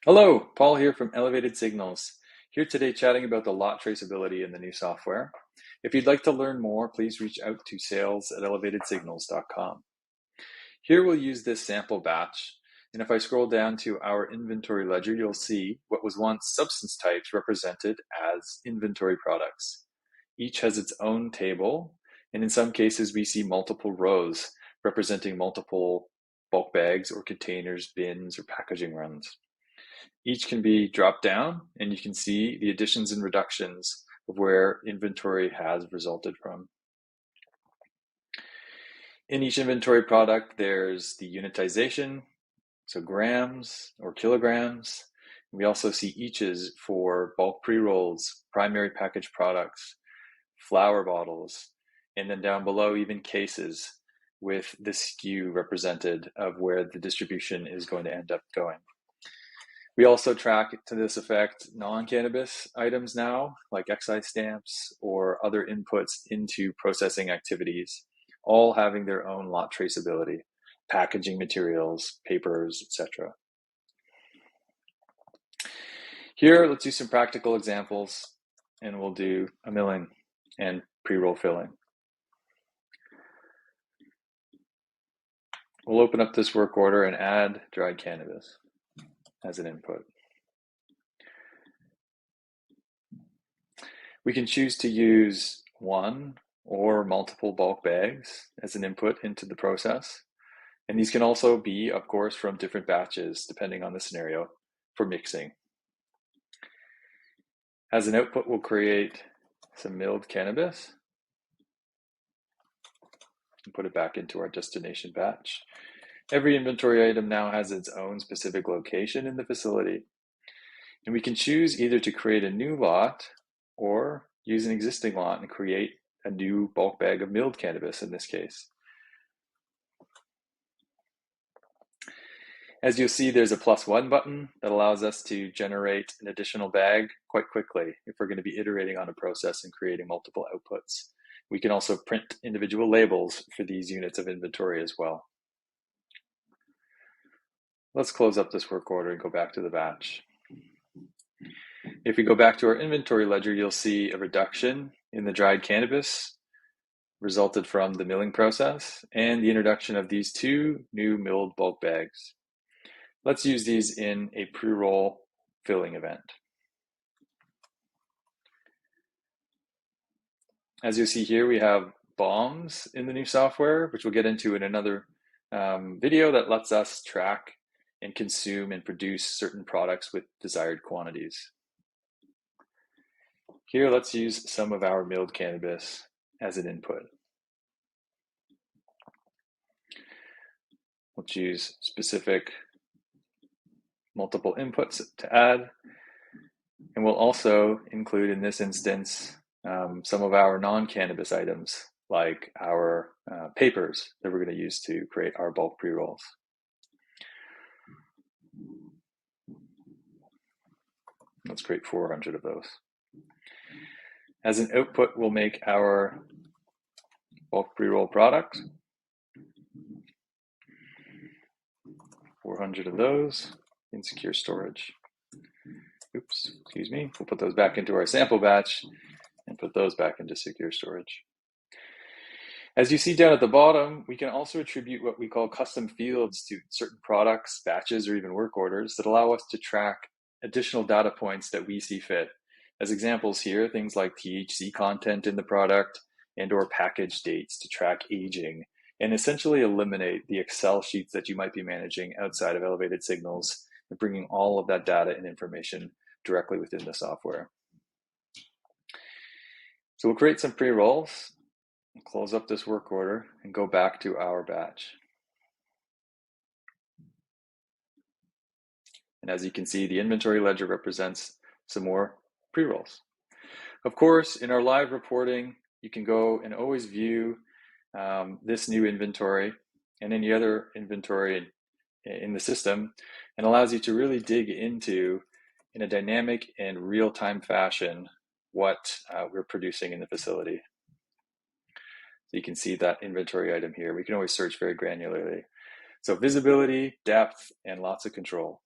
Hello, Paul here from Elevated Signals. Here today chatting about the lot traceability in the new software. If you'd like to learn more, please reach out to sales@elevatedsignals.com. Here we'll use this sample batch, and if I scroll down to our inventory ledger, you'll see what was once substance types represented as inventory products. Each has its own table, and in some cases we see multiple rows representing multiple bulk bags or containers, bins, or packaging runs. Each can be dropped down and you can see the additions and reductions of where inventory has resulted from. In each inventory product, there's the unitization, so grams or kilograms. We also see eaches for bulk pre-rolls, primary packaged products, flour bottles, and then down below even cases with the SKU represented of where the distribution is going to end up going. We also track, to this effect, non-cannabis items now, like excise stamps or other inputs into processing activities, all having their own lot traceability, packaging materials, papers, etc. Here, let's do some practical examples, and we'll do a milling and pre-roll filling. We'll open up this work order and add dried cannabis as an input. We can choose to use one or multiple bulk bags as an input into the process. And these can also be, of course, from different batches, depending on the scenario, for mixing. As an output, we'll create some milled cannabis and put it back into our destination batch. Every inventory item now has its own specific location in the facility. And we can choose either to create a new lot or use an existing lot and create a new bulk bag of milled cannabis in this case. As you'll see, there's a +1 button that allows us to generate an additional bag quite quickly if we're going to be iterating on a process and creating multiple outputs. We can also print individual labels for these units of inventory as well. Let's close up this work order and go back to the batch. If we go back to our inventory ledger, you'll see a reduction in the dried cannabis resulted from the milling process and the introduction of these two new milled bulk bags. Let's use these in a pre-roll filling event. As you see here, we have bombs in the new software, which we'll get into in another video that lets us track and consume and produce certain products with desired quantities. Here, let's use some of our milled cannabis as an input. We'll choose specific multiple inputs to add, and we'll also include in this instance some of our non-cannabis items, like our papers that we're going to use to create our bulk pre-rolls. Let's create 400 of those. As an output, we'll make our bulk pre-roll product. 400 of those in secure storage. Oops, excuse me. We'll put those back into our sample batch and put those back into secure storage. As you see down at the bottom, we can also attribute what we call custom fields to certain products, batches, or even work orders that allow us to track additional data points that we see fit. As examples here, things like THC content in the product and or package dates to track aging and essentially eliminate the Excel sheets that you might be managing outside of Elevated Signals and bringing all of that data and information directly within the software. So we'll create some pre-rolls, close up this work order, and go back to our batch. And as you can see, the inventory ledger represents some more pre-rolls. Of course, in our live reporting, you can go and always view this new inventory and any other inventory in the system, and allows you to really dig into, in a dynamic and real-time fashion, what we're producing in the facility. So you can see that inventory item here. We can always search very granularly. So visibility, depth, and lots of control.